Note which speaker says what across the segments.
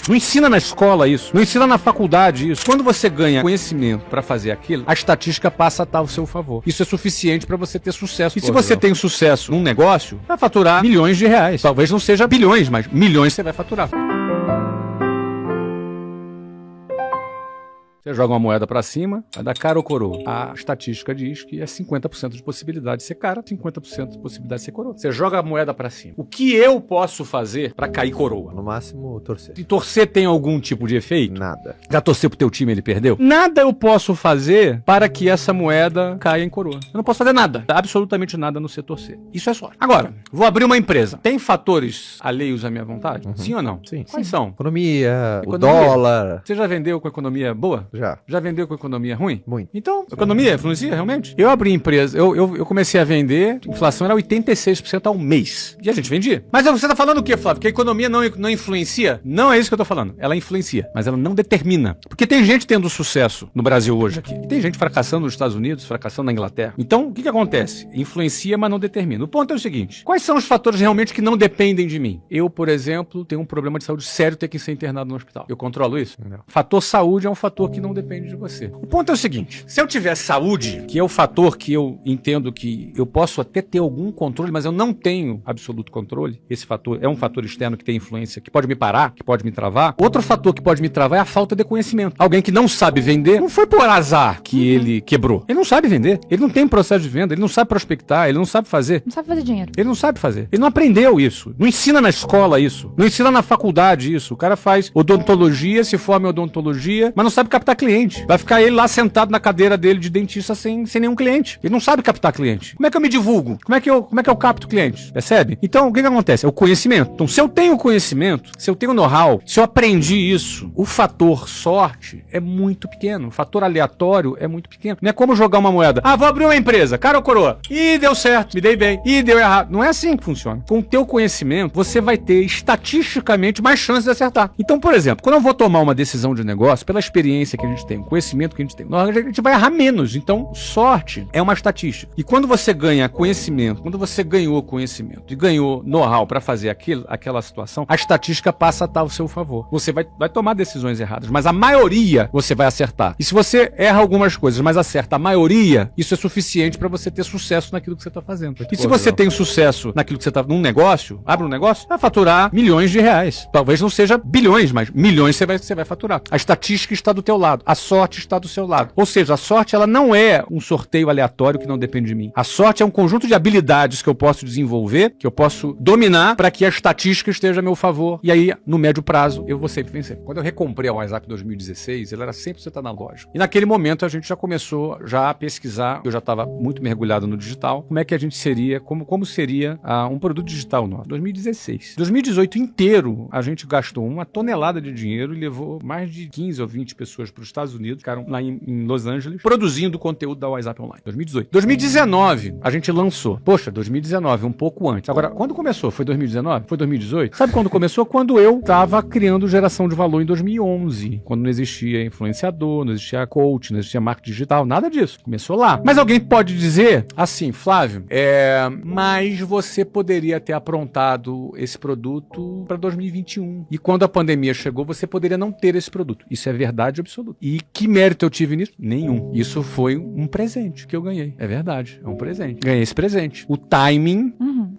Speaker 1: Não ensina na escola isso. Não ensina na faculdade isso. Quando você ganha conhecimento para fazer aquilo, a estatística passa a estar ao seu favor. Isso é suficiente para você ter sucesso. E se você tem sucesso num negócio, vai faturar milhões de reais. Talvez não seja bilhões, mas milhões você vai faturar. Você joga uma moeda pra cima, vai dar cara ou coroa. A estatística diz que é 50% de possibilidade de ser cara, 50% de possibilidade de ser coroa. Você joga a moeda pra cima. O que eu posso fazer pra cair coroa?
Speaker 2: No máximo, torcer.
Speaker 1: E torcer tem algum tipo de efeito?
Speaker 2: Nada.
Speaker 1: Já torcer pro teu time e ele perdeu? Nada eu posso fazer para que essa moeda caia em coroa. Eu não posso fazer nada. Absolutamente nada no ser torcer. Isso é sorte. Agora, vou abrir uma empresa. Tem fatores alheios à minha vontade? Sim ou não?
Speaker 2: Sim.
Speaker 1: Quais são?
Speaker 2: Economia, o
Speaker 1: Economia.
Speaker 2: dólar.
Speaker 1: Você já vendeu com economia boa?
Speaker 2: Já.
Speaker 1: Já vendeu com economia ruim?
Speaker 2: Muito.
Speaker 1: Então, economia influencia realmente? Eu abri empresa, eu comecei a vender, a inflação era 86% ao mês. E a gente vendia. Mas você tá falando o quê, Flávio? Que a economia não influencia? Não é isso que eu tô falando. Ela influencia, mas ela não determina. Porque tem gente tendo sucesso no Brasil hoje aqui. E tem gente fracassando nos Estados Unidos, fracassando na Inglaterra. Então, o que acontece? Influencia, mas não determina. O ponto é o seguinte: quais são os fatores realmente que não dependem de mim? Eu, por exemplo, tenho um problema de saúde sério, ter que ser internado no hospital. Eu controlo isso?
Speaker 2: Não.
Speaker 1: Fator saúde é um fator que não depende de você. O ponto é o seguinte: se eu tiver saúde, que é o fator que eu entendo que eu posso até ter algum controle, mas eu não tenho absoluto controle, esse fator é um fator externo que tem influência, que pode me parar, que pode me travar. Outro fator que pode me travar é a falta de conhecimento. Alguém que não sabe vender, não foi por azar que ele quebrou. Ele não sabe vender, ele não tem processo de venda, ele não sabe prospectar, ele não sabe fazer.
Speaker 3: Não sabe fazer dinheiro.
Speaker 1: Ele não sabe fazer. Ele não aprendeu isso. Não ensina na escola isso. Não ensina na faculdade isso. O cara faz odontologia, se forma em odontologia, mas não sabe captar cliente. Vai ficar ele lá sentado na cadeira dele de dentista sem nenhum cliente. Ele não sabe captar cliente. Como é que eu me divulgo? Como é que eu capto clientes? Percebe? Então, o que acontece? É o conhecimento. Então, se eu tenho conhecimento, se eu tenho know-how, se eu aprendi isso, o fator sorte é muito pequeno. O fator aleatório é muito pequeno. Não é como jogar uma moeda. Ah, vou abrir uma empresa. Cara ou coroa? Ih, deu certo. Me dei bem. Ih, deu errado. Não é assim que funciona. Com o teu conhecimento, você vai ter estatisticamente mais chances de acertar. Então, por exemplo, quando eu vou tomar uma decisão de negócio, pela experiência que a gente tem, o conhecimento que a gente tem, a gente vai errar menos. Então, sorte é uma estatística. E quando você ganha conhecimento, quando você ganhou conhecimento e ganhou know-how para fazer aquela situação, a estatística passa a estar ao seu favor. Você vai tomar decisões erradas, mas a maioria você vai acertar. E se você erra algumas coisas, mas acerta a maioria, isso é suficiente para você ter sucesso naquilo que você está fazendo. E se você tem sucesso naquilo que você está num negócio, abre um negócio, vai faturar milhões de reais. Talvez não seja bilhões, mas milhões você vai faturar. A estatística está do teu lado, a sorte está do seu lado. Ou seja, a sorte ela não é um sorteio aleatório que não depende de mim. A sorte é um conjunto de habilidades que eu posso desenvolver, que eu posso dominar para que a estatística esteja a meu favor. E aí, no médio prazo, eu vou sempre vencer. Quando eu recomprei a WhatsApp em 2016, ele era 100% analógico. E naquele momento a gente já começou a pesquisar, eu já estava muito mergulhado no digital, como é que a gente seria, como seria um produto digital nosso. 2016. 2018 inteiro, a gente gastou 1 tonelada de dinheiro e levou mais de 15 ou 20 pessoas para os Estados Unidos, ficaram lá em Los Angeles, produzindo conteúdo da WhatsApp Online. 2018. 2019, a gente lançou. Poxa, 2019, um pouco antes. Agora, quando começou? Foi 2019? Foi 2018? Sabe quando começou? Quando eu estava criando geração de valor em 2011. Quando não existia influenciador, não existia coach, não existia marketing digital, nada disso. Começou lá. Mas alguém pode dizer assim, Flávio, mas você poderia ter aprontado esse produto para 2021. E quando a pandemia chegou, você poderia não ter esse produto. Isso é verdade absoluta. E que mérito eu tive nisso? Nenhum. Isso foi um presente que eu ganhei. É verdade. É um presente. Ganhei esse presente. O timing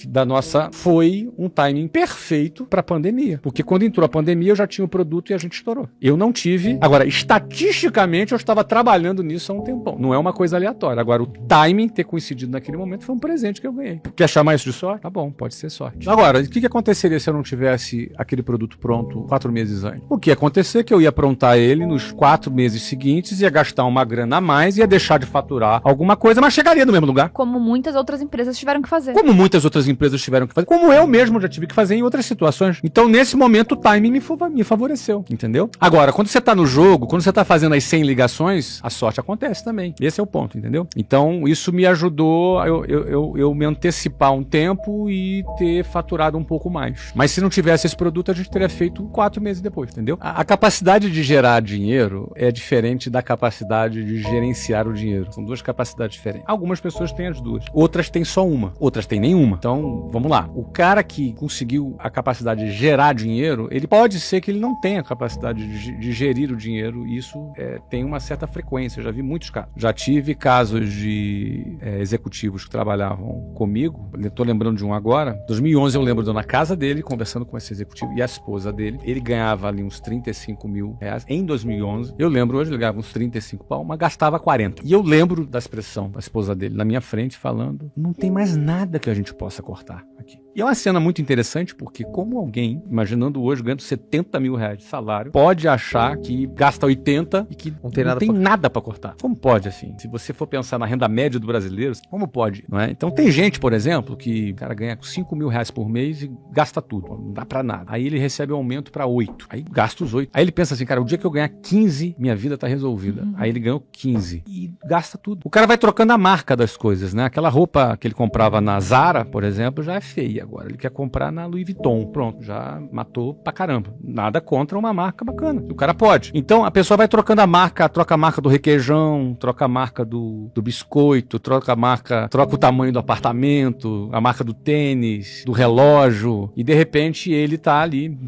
Speaker 1: da nossa foi um timing perfeito para a pandemia. Porque quando entrou a pandemia, eu já tinha o produto e a gente estourou. Eu não tive. Agora, estatisticamente, eu estava trabalhando nisso há um tempão. Não é uma coisa aleatória. Agora, o timing ter coincidido naquele momento foi um presente que eu ganhei. Quer chamar isso de sorte? Tá bom, pode ser sorte. Agora, o que aconteceria se eu não tivesse aquele produto pronto 4 meses antes? O que ia acontecer é que eu ia aprontar ele nos 4 meses seguintes, ia gastar uma grana a mais, ia deixar de faturar alguma coisa, mas chegaria no mesmo lugar.
Speaker 3: Como muitas outras empresas tiveram que fazer.
Speaker 1: Como muitas outras empresas tiveram que fazer. Como eu mesmo já tive que fazer em outras situações. Então, nesse momento, o timing me favoreceu, entendeu? Agora, quando você tá no jogo, quando você tá fazendo as 100 ligações, a sorte acontece também. Esse é o ponto, entendeu? Então, isso me ajudou a eu me antecipar um tempo e ter faturado um pouco mais. Mas se não tivesse esse produto, a gente teria feito 4 meses depois, entendeu? A capacidade de gerar dinheiro, dinheiro é diferente da capacidade de gerenciar o dinheiro. São duas capacidades diferentes. Algumas pessoas têm as duas. Outras têm só uma. Outras têm nenhuma. Então, vamos lá. O cara que conseguiu a capacidade de gerar dinheiro, ele pode ser que ele não tenha a capacidade de gerir o dinheiro. E isso tem uma certa frequência. Eu já vi muitos casos. Já tive casos de executivos que trabalhavam comigo. Estou lembrando de um agora. Em 2011 eu lembro de eu na casa dele, conversando com esse executivo e a esposa dele. Ele ganhava ali uns 35 mil reais em 2011. Eu lembro hoje, ele ganhava uns 35 pau, mas gastava 40. E eu lembro da expressão da esposa dele na minha frente falando: não tem mais nada que a gente possa cortar aqui. E é uma cena muito interessante porque como alguém, imaginando hoje, ganhando 70 mil reais de salário, pode achar que gasta 80 e que não tem nada pra cortar. Como pode, assim? Se você for pensar na renda média do brasileiro, como pode? Não é? Então tem gente, por exemplo, que o cara ganha 5 mil reais por mês e gasta tudo. Não dá pra nada. Aí ele recebe um aumento pra 8. Aí gasta os 8. Aí ele pensa assim, cara, o dia que eu ganhar 15, minha vida tá resolvida. Aí ele ganhou 15 e gasta tudo. O cara vai trocando a marca das coisas, né? Aquela roupa que ele comprava na Zara, por exemplo, já é feia agora. Ele quer comprar na Louis Vuitton. Pronto, já matou pra caramba. Nada contra uma marca bacana. O cara pode. Então a pessoa vai trocando a marca, troca a marca do requeijão, troca a marca do biscoito, troca o tamanho do apartamento, a marca do tênis, do relógio, e de repente ele tá ali.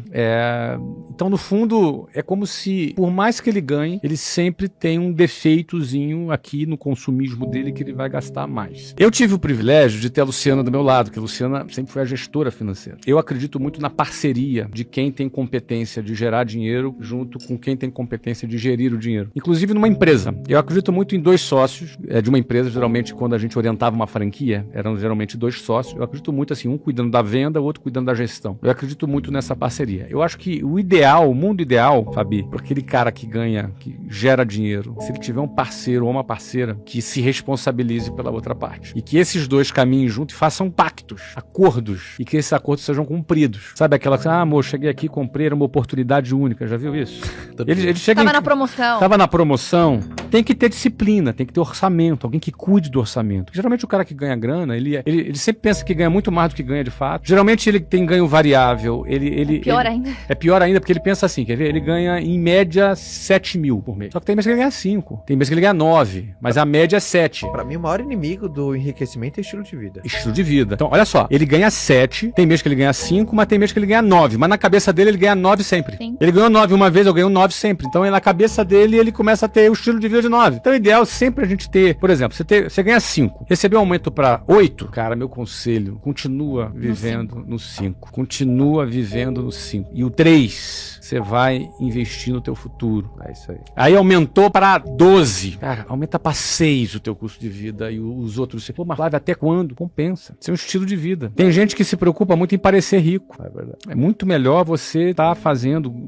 Speaker 1: Então, no fundo, é como se, por mais que ele ganhe, ele sempre tem um defeitozinho aqui no consumismo dele que ele vai gastar mais. Eu tive o privilégio de ter a Luciana do meu lado, que a Luciana sempre foi a gestora financeira. Eu acredito muito na parceria de quem tem competência de gerar dinheiro junto com quem tem competência de gerir o dinheiro. Inclusive numa empresa. Eu acredito muito em dois sócios de uma empresa. Geralmente, quando a gente orientava uma franquia, eram geralmente dois sócios. Eu acredito muito assim, um cuidando da venda, o outro cuidando da gestão. Eu acredito muito nessa parceria. Eu acho que o ideal, o mundo ideal, Fabi, para aquele cara que ganha, que gera dinheiro, se ele tiver um parceiro ou uma parceira que se responsabilize pela outra parte. E que esses dois caminhem juntos e façam pactos, acordos, e que esses acordos sejam cumpridos. Sabe aquela que, amor, cheguei aqui, comprei, era uma oportunidade única. Já viu isso? Ele chega
Speaker 3: Tava na promoção.
Speaker 1: Tava na promoção. Tem que ter disciplina, tem que ter orçamento, alguém que cuide do orçamento. Geralmente o cara que ganha grana, ele sempre pensa que ganha muito mais do que ganha de fato. Geralmente ele tem ganho variável.
Speaker 3: Ainda.
Speaker 1: É pior ainda porque ele pensa assim, quer ver? Ele ganha em média 7 mil por mês. Só que tem mês que ele ganha 5, tem mês que ele ganha 9, mas a média é 7.
Speaker 2: Pra mim, o maior inimigo do enriquecimento é estilo de vida.
Speaker 1: Estilo de vida. Então, olha só, ele ganha 7, tem mês que ele ganha 5, mas tem mês que ele ganha 9. Mas na cabeça dele, ele ganha 9 sempre.
Speaker 3: Sim.
Speaker 1: Ele ganhou 9 uma vez, eu ganho 9 sempre. Então, na cabeça dele, ele começa a ter o estilo de vida de 9. Então, o ideal é sempre a gente ter, por exemplo, você ganha 5, recebeu um aumento pra 8, cara, meu conselho, continua vivendo no 5. Continua vivendo no 5. E o 3, você vai investir no teu futuro. É isso aí. Aí aumentou para 12. Cara, aumenta para 6 o teu custo de vida e os outros. Pô, mas Flávio, até quando? Compensa. Isso é um estilo de vida. Tem gente que se preocupa muito em parecer rico. É verdade. É muito melhor você estar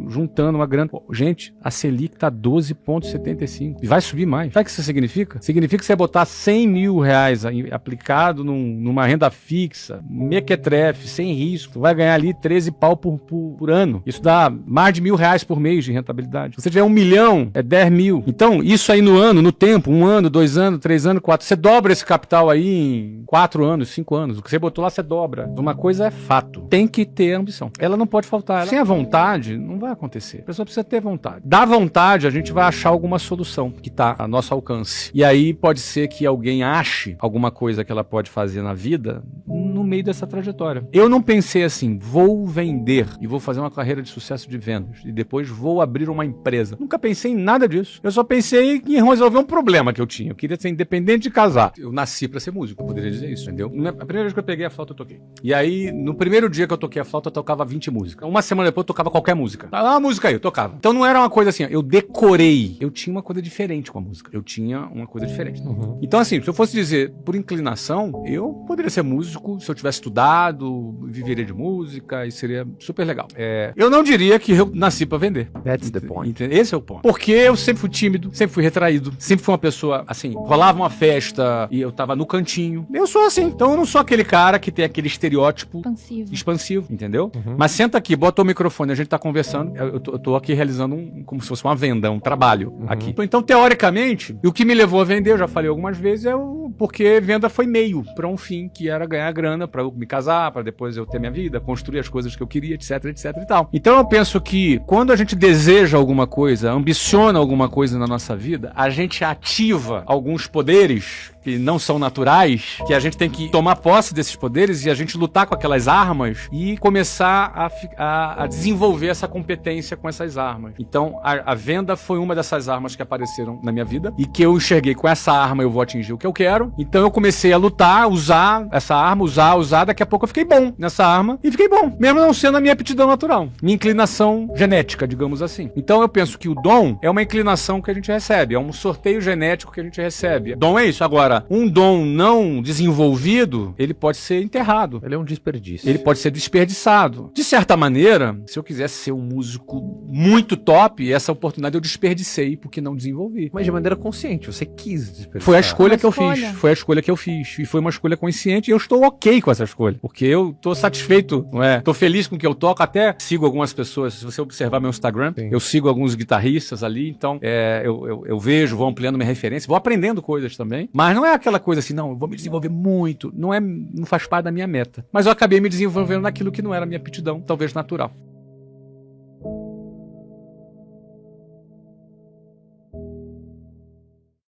Speaker 1: juntando uma grana. Pô, gente, a Selic tá 12,75. E vai subir mais. Sabe o que isso significa? Significa que você botar 100 mil reais aplicado numa renda fixa, mequetrefe, sem risco, tu vai ganhar ali 13 pau por ano. Isso dá mais de R$1.000 por mês de rentabilidade. Se você tiver 1 milhão, é 10 mil. Então, isso aí no tempo, 1 ano, 2 anos, 3 anos, 4, você dobra esse capital aí em 4 anos, 5 anos. O que você botou lá, você dobra. Uma coisa é fato. Tem que ter ambição. Ela não pode faltar. Sem a vontade, não vai acontecer. A pessoa precisa ter vontade. Da vontade, a gente vai achar alguma solução que está a nosso alcance. E aí pode ser que alguém ache alguma coisa que ela pode fazer na vida no meio dessa trajetória. Eu não pensei assim, vou vender e vou fazer uma carreira de sucesso de vendas e depois vou abrir uma empresa. Nunca pensei em nada disso. Eu só pensei em resolver um problema que eu tinha. Eu queria ser independente de casar. Eu nasci pra ser músico, eu poderia dizer isso, entendeu? A primeira vez que eu peguei a flauta, eu toquei. E aí, no primeiro dia que eu toquei a flauta, eu tocava 20 músicas. Uma semana depois, eu tocava qualquer música. Uma música aí, eu tocava. Então não era uma coisa assim, eu decorei. Eu tinha uma coisa diferente com a música. Eu tinha uma coisa diferente. Então assim, se eu fosse dizer por inclinação, eu poderia ser músico, se eu tivesse estudado, viveria de música e seria super legal. Eu não diria que eu nasci pra vender.
Speaker 2: That's the point.
Speaker 1: Esse é o ponto. Porque eu sempre fui tímido, sempre fui retraído, sempre fui uma pessoa, assim, rolava uma festa e eu tava no cantinho. Eu sou assim. Então eu não sou aquele cara que tem aquele estereótipo expansivo, entendeu? Mas senta aqui, bota o microfone, a gente tá conversando, eu tô aqui realizando como se fosse uma venda, um trabalho aqui. Então, teoricamente, o que me levou a vender, eu já falei algumas vezes, é o porque venda foi meio para um fim, que era ganhar grana, para eu me casar, para depois eu ter minha vida, construir as coisas que eu queria, etc, etc e tal. Então eu penso que quando a gente deseja alguma coisa, ambiciona alguma coisa na nossa vida, a gente ativa alguns poderes que não são naturais, que a gente tem que tomar posse desses poderes e a gente lutar com aquelas armas e começar a desenvolver essa competência com essas armas. Então, a venda foi uma dessas armas que apareceram na minha vida e que eu enxerguei, com essa arma eu vou atingir o que eu quero. Então, eu comecei a lutar, usar essa arma, usar, daqui a pouco eu fiquei bom nessa arma e fiquei bom, mesmo não sendo a minha aptidão natural, minha inclinação genética, digamos assim. Então, eu penso que o dom é uma inclinação que a gente recebe, é um sorteio genético que a gente recebe. Dom é isso. Agora, um dom não desenvolvido, ele pode ser enterrado.
Speaker 2: Ele é um desperdício.
Speaker 1: Ele pode ser desperdiçado. De certa maneira, se eu quisesse ser um músico muito top, essa oportunidade eu desperdicei porque não desenvolvi.
Speaker 2: Mas de maneira consciente, você quis desperdiçar.
Speaker 1: Foi a escolha que eu
Speaker 3: escolha.
Speaker 1: fiz. Foi a escolha que eu fiz. E foi uma escolha consciente e eu estou ok com essa escolha. Porque eu tô satisfeito, não é? Tô feliz com o que eu toco. Até sigo algumas pessoas. Se você observar meu Instagram,
Speaker 2: Sim.
Speaker 1: eu sigo alguns guitarristas ali. Então, eu vejo, vou ampliando minha referência, vou aprendendo coisas também. Mas não é aquela coisa assim, não, eu vou me desenvolver muito. Não faz parte da minha meta. Mas eu acabei me desenvolvendo naquilo que não era a minha aptidão, talvez natural.